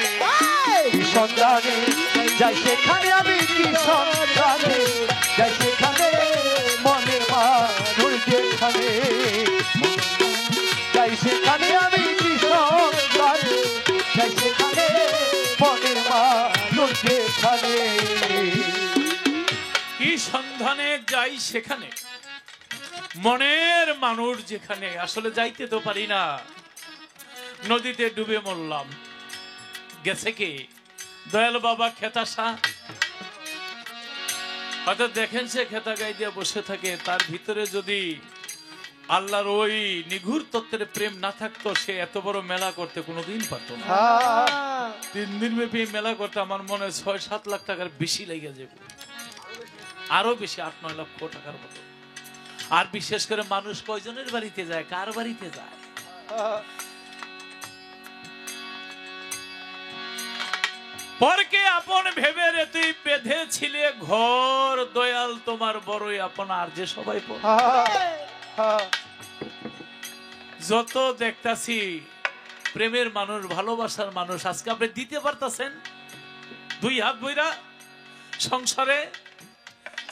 সন্ধানে যাই সেখানে আমি কি সন্ধানে যাই সেখানে মনের মানুষ যেখানে যাই সেখানে আমি কি সন্ধানে যাই সেখানে মনের মানুষ যেখানে। কি সন্ধানে যাই সেখানে মনের মানুষ যেখানে। আসলে যাইতে তো পারি না, নদীতে ডুবে মরলাম। গেছে কি দয়াল বাবা খেতাশা, হয়তো দেখেন সে খেতা গাই দিয়ে বসে থাকে, তার ভিতরে যদি আল্লাহর ওই নিঘুর তত্ত্বের প্রেম না থাকতো সে এত বড় মেলা করতে কোনোদিন পারতো না। 3 দিন ব্যাপী মেলা করতে আমার মনে হয় 6-7 লাখ টাকার বেশি লেগে যাবে, আরো বেশি 8-9 লক্ষ টাকার মতো। আর বিশেষ করে মানুষ কয়জনের বাড়িতে যায়, কার বাড়িতে যায়? পরকে আপন ভেবে রে তুই বেঁধেছিলে ঘর, দয়াল তোমার বড়ই আপন আর যে সবাই পর। যত দেখতাছি প্রেমের মানুষ, ভালোবাসার মানুষ, আজকে আপনি দিতে পারতাছেন 2 হাত বইরা সংসারে,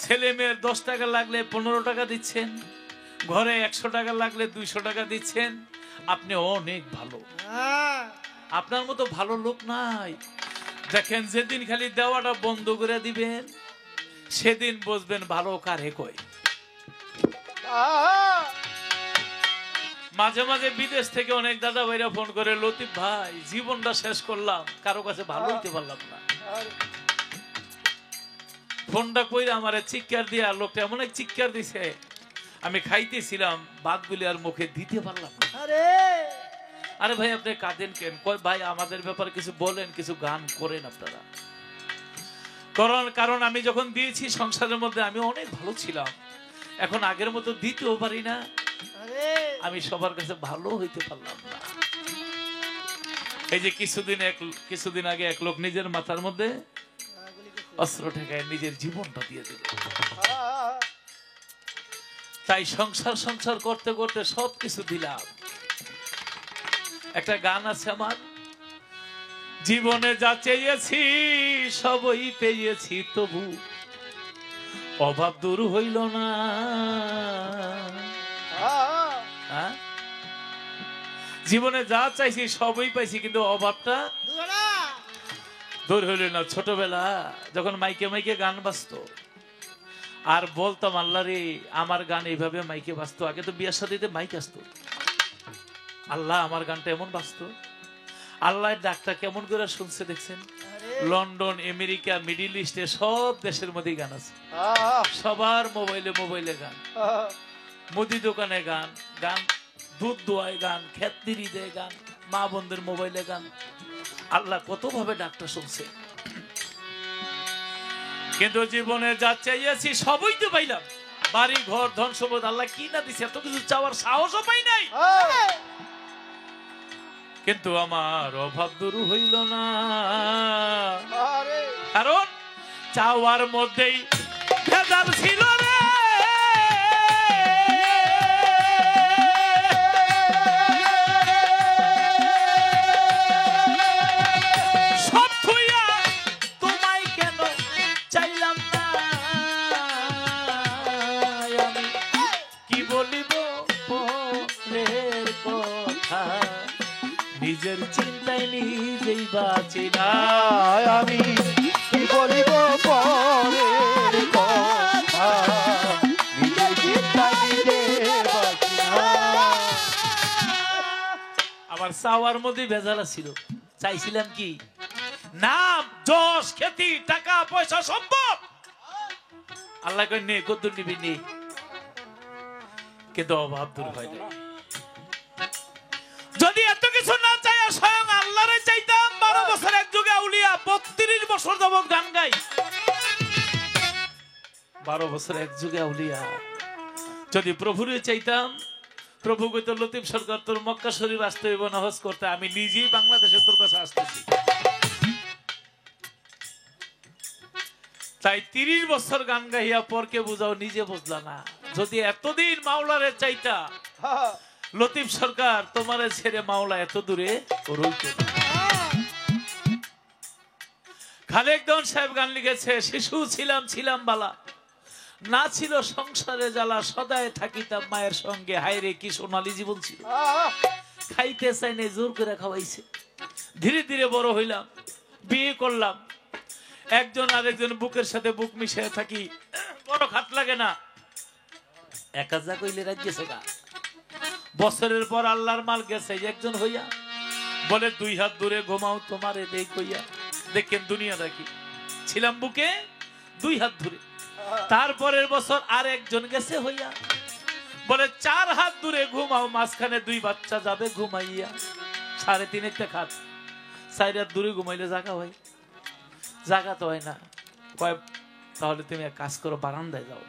ছেলে মেয়ের 10 টাকা লাগলে 15 টাকা দিচ্ছেন, ঘরে 100 টাকা লাগলে 200 টাকা দিচ্ছেন, আপনি অনেক ভালো। আপনার মতো ভালো লোক নাই। দেখেন যেদিন খালি দেওয়াটা বন্ধ করে দিবেন সেদিন বুঝবেন ভালো কারে কয়। মাঝে মাঝে বিদেশ থেকে অনেক দাদা ভাইরা ফোন করে, লতিফ ভাই জীবনটা শেষ করলাম, কারো কাছে ভালো হইতে পারলাম না। ফোনটা কইরা আমারে চিৎকার দিয়া, লোকটা এমন এক চিৎকার দিছে, আমি খাইতেছিলাম ভাতগুলি আর মুখে দিতে পারলাম না। আরে ভাই আপনি কাঁদেন কেন? কয় ভাই আমাদের ব্যাপারে কিছু বলেন, কিছু গান করেন আপনারা। কারণ আমি যখন দিয়েছি সংসারের মধ্যে আমি অনেক ভালো ছিলাম, এখন আগের মতো দিতেও পারি না, আমি সবার কাছে ভালো হইতে পারলাম না। এই যে কিছুদিন আগে এক লোক নিজের মাথার মধ্যে অস্ত্র ঠেকায় নিজের জীবনটা দিয়ে দিল। তাই সংসার করতে করতে সবকিছু দিলাম। একটা গান আছে আমার, জীবনে যা চেয়েছি সবই পেয়েছি, তবু অভাব দূর হইল না। জীবনে যা চাইছি সবই পাইছি, কিন্তু অভাবটা দূর হইল না। ছোটবেলা যখন মাইকে মাইকে গান বাজতো আর বলতাম আল্লাহ রে আমার গান এইভাবে মাইকে বাজতো, আগে তো বিয়ার সাথে মাইক আসতো, আল্লাহ আমার গানটা এমন বাজতো, আল্লাহ ডাকটা কেমন করে শুনছে দেখছেন। লন্ডন, আমেরিকা, মিডিল ইস্টে সব দেশের মধ্যে গান আছে, সবার মোবাইলে গান, মুদি দোকানে গান, দুধ দোয়ায় গান, ক্ষেত দিরিতে গান, মা বোনদের মোবাইলে গান। আল্লাহ কত ভাবে ডাকটা শুনছে। কিন্তু জীবনে যা চাইছি সবই তো পাইলাম, বাড়ি ঘর ধন সম্পদ, আল্লাহ কি না দিছে, এত কিছু চাওয়ার সাহসও পাই নাই, কিন্তু আমার অভাব দূর হইল না। কারণ চাওয়ার মধ্যেই ভেজাল ছিল রে। নিজের চিন্তায় নিজেই বাঁচি না। আমি কি বলিব পরের কথা, নিজের চিন্তায় নিজে বাঁচি না। আমার চাওয়ার মধ্যে ভেজাল ছিল। চাইছিলাম কি? নাম, যশ, খ্যাতি, টাকা পয়সা, সম্পদ। আল্লাহ কই নে, কত নিবি নে, কিন্তু অভাব দূর হয় না। যদি এত কিছু না চাই, স্বয়ং আল্লাহরে চাইতাম। 12 বছর এক যুগে আউলিয়া, 32 বছর যাবত গান গাই। 12 বছর এক যুগে আউলিয়া। যদি প্রভুরে চাইতাম, প্রভু কইতো লতিফ সরকার তোর মক্কা শরীফ আসতে হইব না হজ করতে, আমি নিজেই বাংলাদেশে তোর কাছে আসতেছি। তাই 30 বছর গান গাইয়া পরকে বুঝাও, নিজে বুঝলা না। যদি এতদিন মাওলারে চাইতা, লতিফ সরকার তোমারে ছেড়ে মাওলা এত দূরে রইতো না। খালেক দেওয়ান সাহেব গান লিখেছে, শিশু ছিলাম ছিলাম বালা, না ছিল সংসারে জ্বালা, সদায় থাকিতাম মায়ের সঙ্গে, হায়রে কি সোনালী জীবন ছিল। খাইতে চাই নাই, জোর করে খাওয়াইছে। ধীরে ধীরে বড় হইলাম, বিয়ে করলাম। একজন আরেকজন বুকের সাথে বুক মিশিয়ে থাকি, বড় খাট লাগে না। একা যা কইলে রাত গেছে গা। বছরের পর আল্লাহর মাল গেছে একজন হইয়া, বলে 2 হাত দূরে ঘুমাও তোমারে দেই কইয়া। দেখেন দুনিয়া দেখি, ছিলাম বুকে 2 হাত দূরে। তারপরের বছর আর একজন গেছে হইয়া, বলে 4 হাত দূরে ঘুমাও, মাঝখানে 2 বাচ্চা যাবে ঘুমাইয়া। 3.5 একটা খাট, 4 হাত দূরে ঘুমাইলে জাগা হয়? জাগা তো হয় না। কয় তাহলে তুমি এক কাজ করো, বারান্দায় যাও।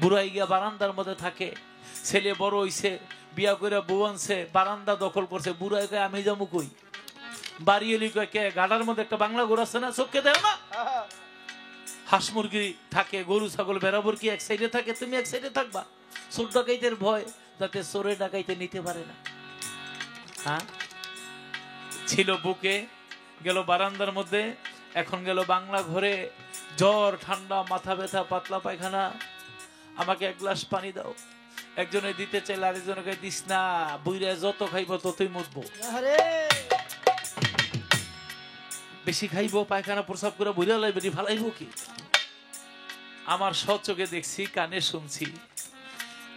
বুড়াই গিয়া বারান্দার মধ্যে থাকে। ছেলে বড় হইছে, বিয়া করে বউ আনছে, বারান্দা দখল করছে। বুড়াই কয় আমি যাবো কই? বাড়ি এলি কয় কে? গাড়ার মধ্যে একটা বাংলা গরু আছে না, চোখে দেয় না? হাঁস মুরগি থাকে, গরু ছাগল বেড়াবর কি এক সাইডে থাকে, তুমি এক সাইডে থাকবা। চোর ডাকাইতের ভয়, যাতে চোরে ডাকাইতে নিতে পারে না। হ্যাঁ, ছিল বুকে, গেল বারান্দার মধ্যে, এখন গেল বাংলা ঘরে। জ্বর, ঠান্ডা, মাথা ব্যথা, পাতলা পায়খানা। আমাকে 1 গ্লাস পানি দাও। একজনে দিতে চাইলে আরেকজনকে দিস না, বুইরা যত খাইব ততই মরবো। বেশি খাইব, পায়খানা প্রসাব করে বুইরা লাইবে, ফালাইব কি? আমার সচোখে দেখছি, কানে শুনছি।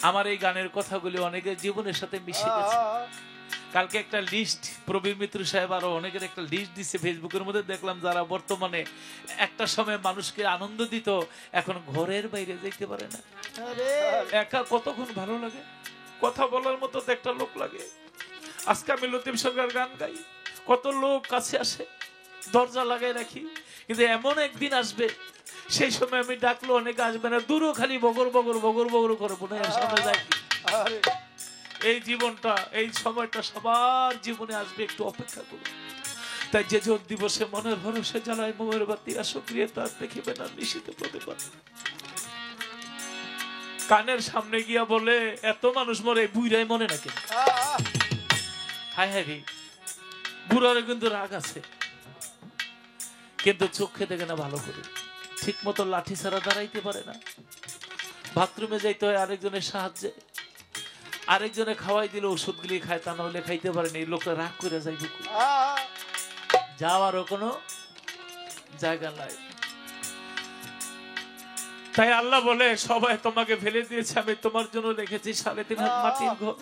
আমার এই গানের কথাগুলি অনেকের জীবনের সাথে মিশে গেছে। কালকে একটা লিস্ট প্রবীর মিত্র সাহেব আরো অনেকের একটা লিস্ট দিচ্ছে ফেসবুকের মধ্যে, দেখলাম যারা বর্তমানে একটা সময় মানুষকে আনন্দ দিত, এখন ঘরের বাইরে যেতে পারে না। একা কতক্ষণ ভালো লাগে, কথা বলার মতো তো একটা লোক লাগে। আজকে আমি লতিফ সরকার গান গাই, কত লোক কাছে আসে, দরজা লাগাই রাখি। কিন্তু এমন একদিন আসবে, সেই সময় আমি ডাকলো অনেকে আসবে না, দূরও খালি বগর বগর বগর বগর করবো না, সামনে যাই। এই জীবনটা, এই সময়টা সবার জীবনে আসবে, একটু অপেক্ষা করুন। তাই যে যোগ দিবসে মনের ভরসা জ্বালায় মোমের বাতি, আসক্রিয় তার দেখিবে না নিশিত প্রতিবাদ। কানের সামনে গিয়া বলে এত মানুষ মরে, বুইরাই মনে না কেন? হায় হায় রে, বুড়ারে কিন্তু রাগ আছে, কিন্তু চোখে দেখে না ভালো করে, ঠিক মতো লাঠি ছাড়া দাঁড়াইতে পারে না। বাথরুমে যাইতে হয় আরেকজনের সাহায্যে, আরেকজনে খাওয়াই দিলে ওষুধগুলি খায়, তা নাহলে খাইতে পারেনি। এই লোকটা রাগ করে যাইব, যাওয়ারও কোনো জায়গা নাই। তাই আল্লাহ বলে সবাই তোমাকে ফেলে দিয়েছে, আমি তোমার জন্য রেখেছি 3.5 হাত মাটির ঘর।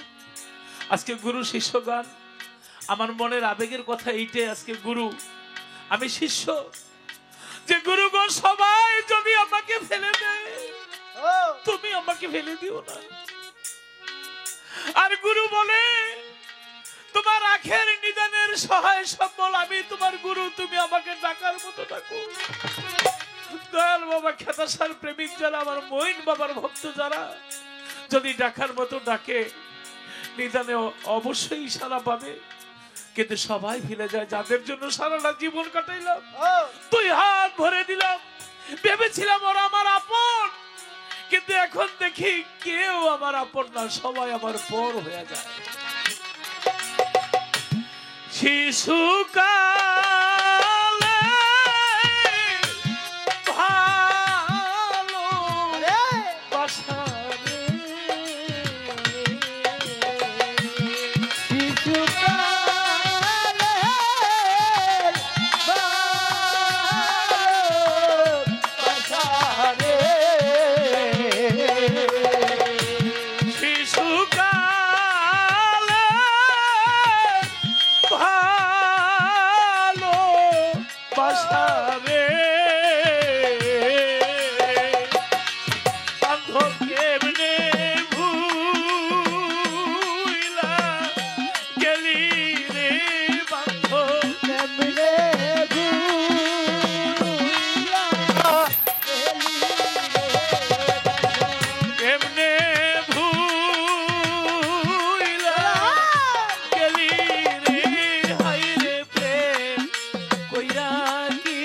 আজকে গুরু শিষ্য গান, আমার মনের আবেগের কথা এইটাই। আজকে গুরু, আমি শিষ্য, যে গুরুগণ সবাই যদি আমাকে ফেলে দেয়, তুমি আমাকে ফেলে দিও না। আর গুরু বলে তোমার আখের নিদানের সহায় সম্বল আমি তোমার গুরু, তুমি আমাকে ডাকার মতো ডাকো। দয়াল বাবা খেতাসার প্রেমিক যারা, আমার মঈন বাবার ভক্ত যারা, যদি ডাকার মতো ডাকে, নিদানে অবশ্যই সারা পাবে। কিন্তু সবাই ফেলে যায়, যাদের জন্য সারাটা জীবন কাটাইলাম, 2 হাত ভরে দিলাম, ভেবেছিলাম ওরা আমার আপন, কিন্তু এখন দেখি কেউ আমার আপন না, সবাই আমার পর হয়ে যায়। শিশুকালে ভালো বাসা রে, শিশুকালে আশারে বান্ধব কেমনে ভুইলা গেলি রে বান্ধব কেমনে ভুলিয়া কেমনে ভুইলা গেলি রে হায় রে প্রেম কইরা কি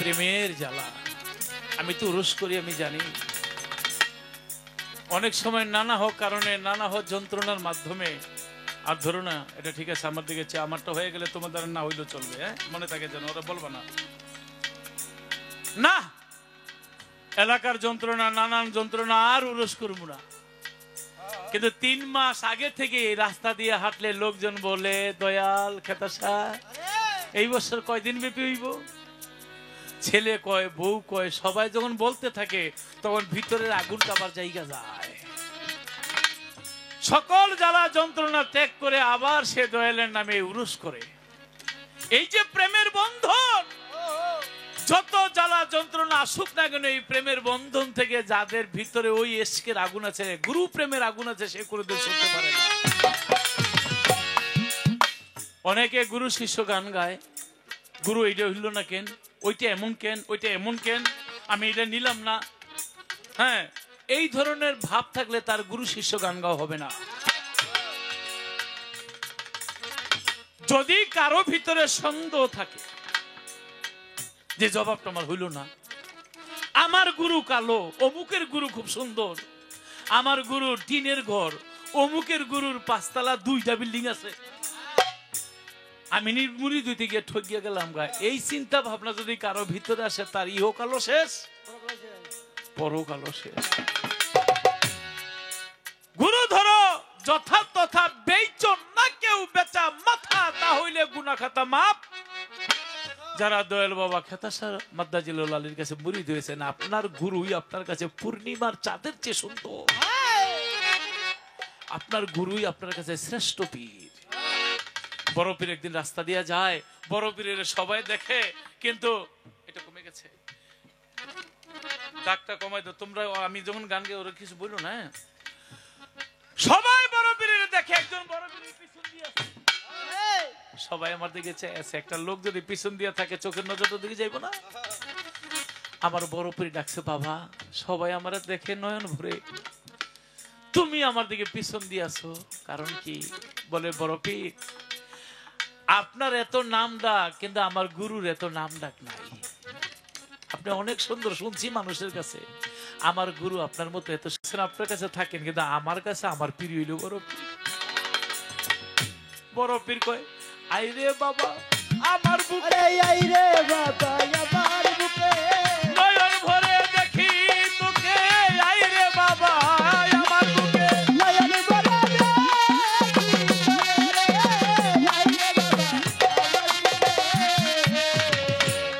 প্রেমের জ্বালা। আমি তো উরস করি, আমি জানি অনেক সময় নানা হোক কারণে, নানা হোক যন্ত্রণার মাধ্যমে। আর ধরো না, এটা ঠিক আছে আমার দিকে চেয়ে, আমারটা হয়ে গেলে তোমার দ্বারা না হইলেও চলবে, হ্যাঁ মনে থাকে যেন, ওরা বলবা না না এলাকার যন্ত্রণা, নানান যন্ত্রণা আর উরস করবো না। কিন্তু 3 মাস আগে থেকে এই রাস্তা দিয়ে হাঁটলে লোকজন বলে, দয়াল খেতাসা এই বছর কয়দিন ব্যাপী হইব? ছেলে কয়, বউ কয়, সবাই যখন বলতে থাকে তখন ভিতরের আগুনটা আবার জায়গা যায়। সকল জ্বালা যন্ত্রণা ত্যাগ করে আবার সে দয়ালের নামে উরুস করে। এই যে প্রেমের বন্ধন, যত জ্বালা যন্ত্রণা আসুক না কেন, এই প্রেমের বন্ধন থেকে যাদের ভিতরে ওই এশকের আগুন আছে, গুরু প্রেমের আগুন আছে, সে কোনোদিন সরতে পারে না। অনেকে গুরু শিষ্য গান গায়, গুরু এইটা হইল না কেন, ওইটা এমন কেন, ওইটা এমন কেন, আমি এটা নিলাম না। হ্যাঁ, এই ধরনের ভাব থাকলে তার গুরু শিষ্য গান গাওয়া হবে না। যদি কারো ভিতরে সন্দেহ থাকে যে জবাবটা আমার হইল না, আমার গুরু কালো, অমুকের গুরু খুব সুন্দর, আমার গুরুর টিনের ঘর, অমুকের গুরুর 5 তলা 2টা বিল্ডিং আছে, আমি নির্মুড়ি দিতে গিয়ে ঠকিয়ে গেলাম গা, এই চিন্তা ভাবনা যদি কারো ভিতরে আসে, তার ইহকালও শেষ, পরকালও শেষ। গুরু ধরো যথা তথা, বেচন না কেউ বেচা মাথা, তা হইলে গুনাহ খাতা মাপ। যারা দয়াল বাবা খেতাসার মাদ্দাজিলুল আলীর কাছে মুরিদ হয়েছেন, আপনার গুরুই আপনার কাছে পূর্ণিমার চাঁদের চেয়ে সুন্দর, আপনার গুরুই আপনার কাছে শ্রেষ্ঠ পীর। বড় পীর একদিন রাস্তা দিয়ে যায়, বড় পীরের সবাই দেখে, কিন্তু এটা কমে গেছে, ডাকটা কমাই দাও তোমরা, আমি যখন গান গাই ওরা কিছু বললো না। সবাই বড় পীরের দেখে, একজন বড় পীরের পিছন দিয়ে আছে, সবাই আমার দিকে চেয়ে আছে। একটা লোক যদি পিছন দিয়ে থাকে, চোখের নজরটা দিকে যাইবো না? আমার বড় পীর ডাকছে, বাবা, সবাই আমার দেখে নয়ন ভরে, তুমি আমার দিকে পিছন দিয়ে আছো, কারণ কি? বলে, বড় পীর, আপনার এত নাম ডাক, কিন্তু আমার গুরুর এত নাম ডাক নাই। আপনি অনেক সুন্দর শুনছি মানুষের কাছে, আমার গুরু আপনার মতো এত আপনার কাছে থাকেন, কিন্তু আমার কাছে আমার পীর হইল বড় পীর। বড় পীর কয়, আইরে বাবা আমার বুকে, আইরে বাবা আমার বুকে, নয়ন ভরে দেখি তোকে, আইরে বাবা আমার বুকে, নয়ন ভরে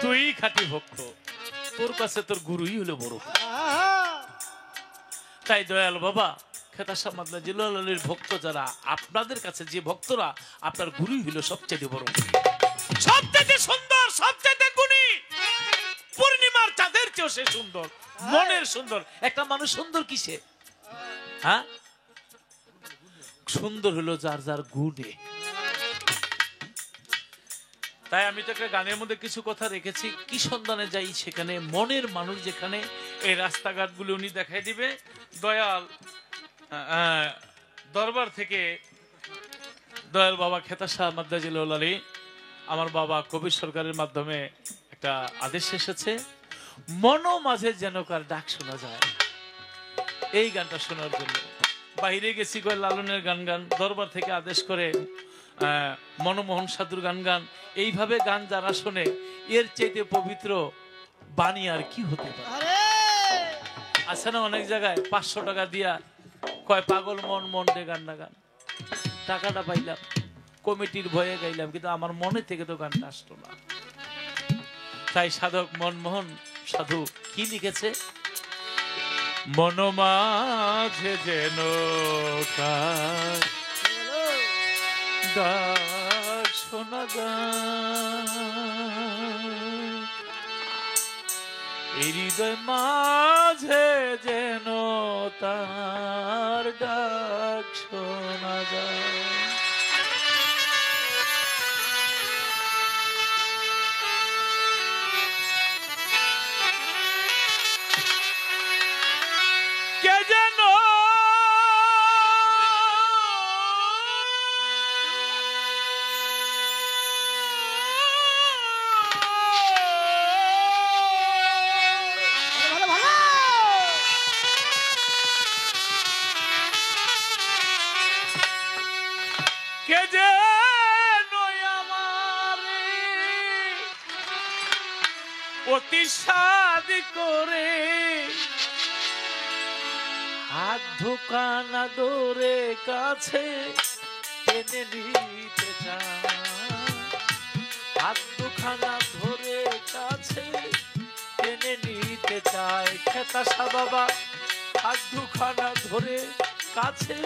তুই খাঁটি ভক্ত, তোর কাছে তোর গুরুই হলো বড় পীর। তাই দয়াল বাবা খেতাসা মাদ্দাজিলুল আলীর ভক্ত যারা, আপনাদের কাছে যে ভক্তরা, আপনার গুরুই হলো সবচেয়ে বড়, সবচেয়ে সুন্দর, সবচেয়ে গুণী, পূর্ণিমার চাঁদের চেয়েও সে সুন্দর, মনের সুন্দর। একটা মানুষ সুন্দর কিসে? হ্যাঁ, সুন্দর হলো যার যার গুণে। তাই আমি তো একটা গানের মধ্যে কিছু কথা রেখেছি, কি সন্ধানে যাই সেখানে, মনের মানুষ যেখানে, এই রাস্তাঘাটগুলো উনি দেখাই দিবে। দয়াল দরবার থেকে দয়াল বাবা খেতাসা মাদ্দাজিলুল আলী, আমার বাবা কবির সরকারের মাধ্যমে একটা আদেশ এসেছে, মনো মাঝে যেন কার ডাক শোনা যায়, এই গানটা শোনার জন্য। বাইরে গেছি কয় লালনের গান গান, দরবার থেকে আদেশ করে মনমোহন সাধুর গান গান। এইভাবে গান যারা শোনে, এর চাইতে পবিত্র বাণী আর কি হতে পারে? আছে না অনেক জায়গায় 500 টাকা দিয়া কয়, পাগল মন মন রে গান না গান, টাকাটা পাইলাম, কমিটির ভয়ে গাইলাম, কিন্তু আমার মনে থেকে তো গানটা আসতো না। তাই সাধক মনমোহন সাধু কি লিখেছে, মন মাঝে যেন কার ডাক শোনা যায়, এই হৃদয় মাঝে যেন তার ডাক শোনা যায়। কে যেন অতি শাদি করে হাত ধোকানা দৌড়ে কাছে টেনে নিতে চায়, হাত দুখানা ধরে কাছে টেনে নিতে চায়। খেতাশা বাবা হাত দুখানা ধরে কাছে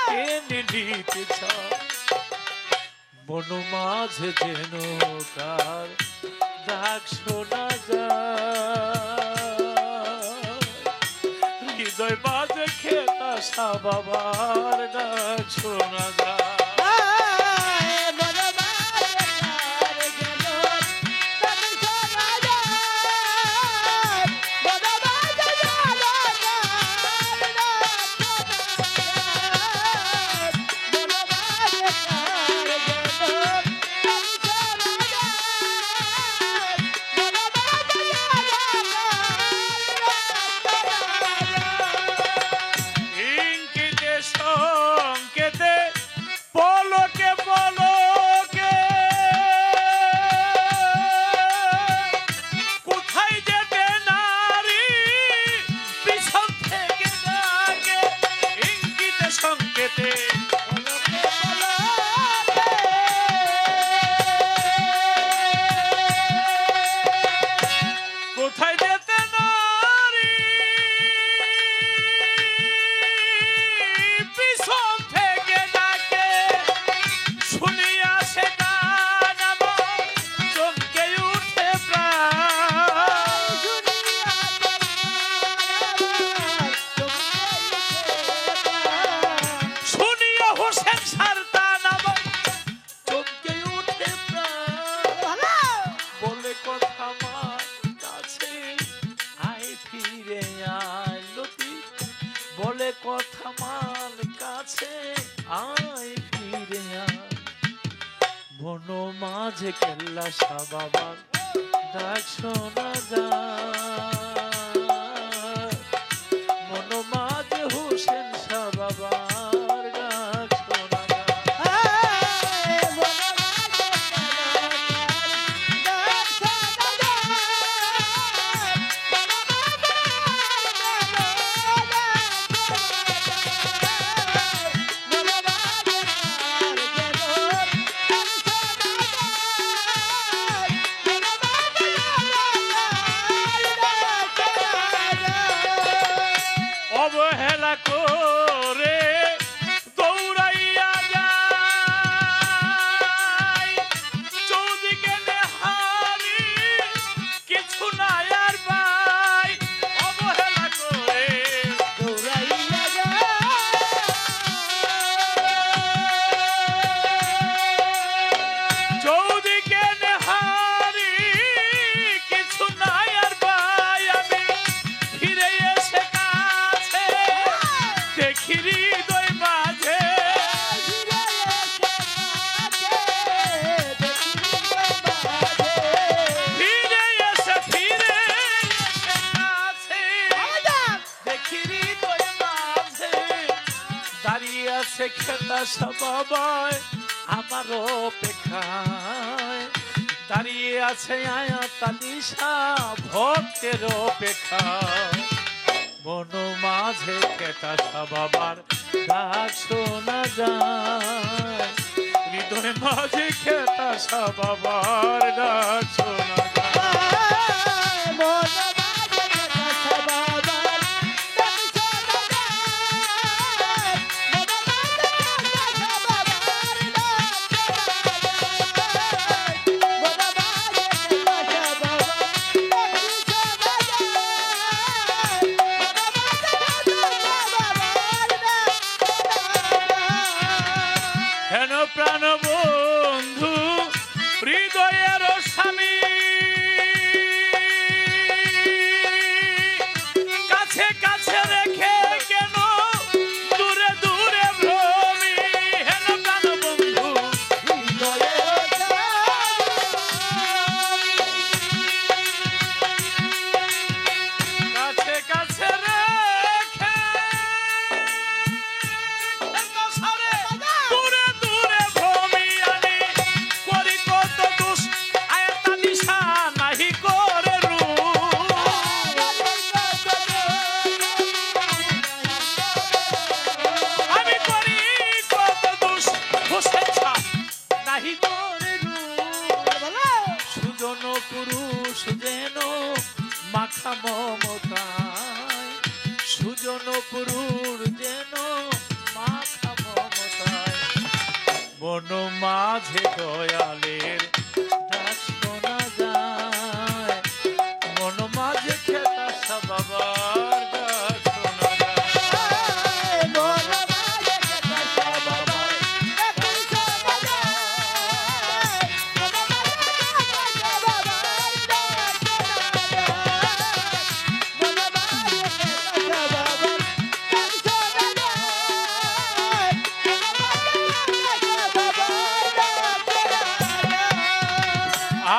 টেনে নিতে চায়। মন মাঝে যেন কার ডাক শোনা যায়, হৃদয় মাঝে খেতাশা বাবার ডাক শোনা যায়। কথা মান কাছে আয় ফিরে আয়, মন মাঝে কেল্লা বাবার ডাক শোনা যায়, মন মাঝে হোসেন শাহ বাবার ডাক শোনা অবহেলা করে দৌড়াইয়া যায়, চৌদিকে নেহারি কিছু নাই আর ভাই। অবহেলা করে দৌড়াইয়া যায়, চৌদিকে নেহারি কিছু নাই আর ভাই। আমি ফিরে এসে হৃদয় মাঝে ফিরে এসে দেখি হৃদয় মাঝে দাঁড়িয়ে আছে খেতাশা বাবায় আমার অপেক্ষায়, দাঁড়িয়ে আছে আয়াত নিশা ভক্তের অপেক্ষায়, মন মাঝে খেতাশা বাবার ডাক শোনা যায়, হৃদয় মাঝে খেতাশা বাবার ডাক শোনা যায়। প্রাণ বন্ধু হৃদয়ের স্বামী সুজন পুরুষ যেন মাখা মমতায়, সুজন পুরুষ যেন মাখা মমতায়, মন মাঝে দয়ালের ডাক শোনা যায়, মন মাঝে খেতাসা বাবার ডাক শোনা যায়।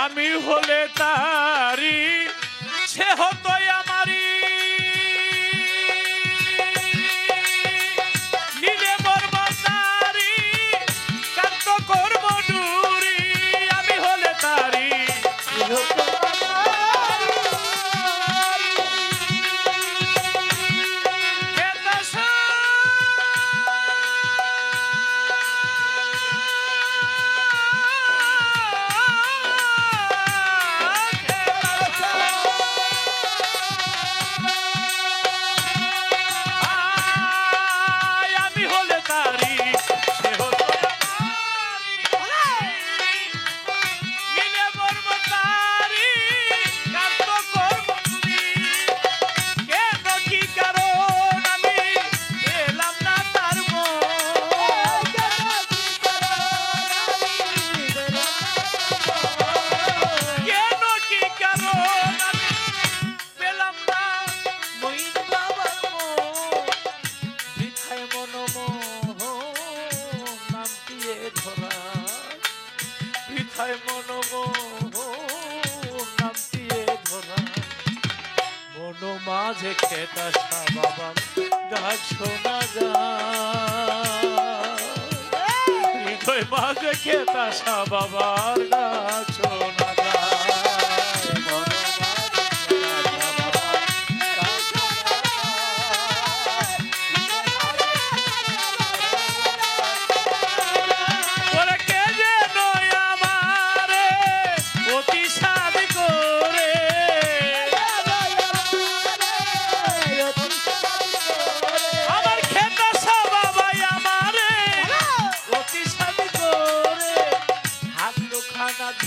আমি হলে তারি সে হতো আমারি, নীলে বর্মতারি কান্ত করব ডুরি, আমি হলে তারি মাঝে খেতাসা বাবা ডাক শোনা যায়, হৃদয় মাঝে খেতাসা বাবার ডাক শোনা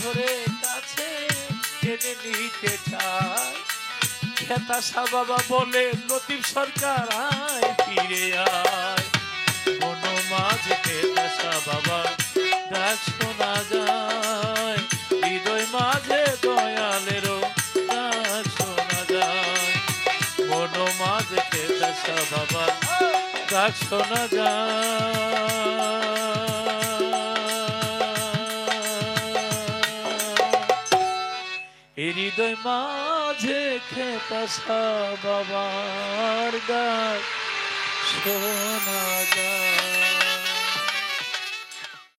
ধরে কাছে টেনে নিতে চায়, খেতাসা বাবা বলে লতিফ সরকার আয় ফিরে আয়, মন মাঝে খেতাসা বাবা ডাক শোনা যায়, হৃদয় মাঝে দয়ালেরও ডাক শোনা যায়, মন মাঝে খেতাসা বাবা ডাক শোনা যায়। হৃদয় মাঝে খেতাসা বাবার ডাক শোনা যায়।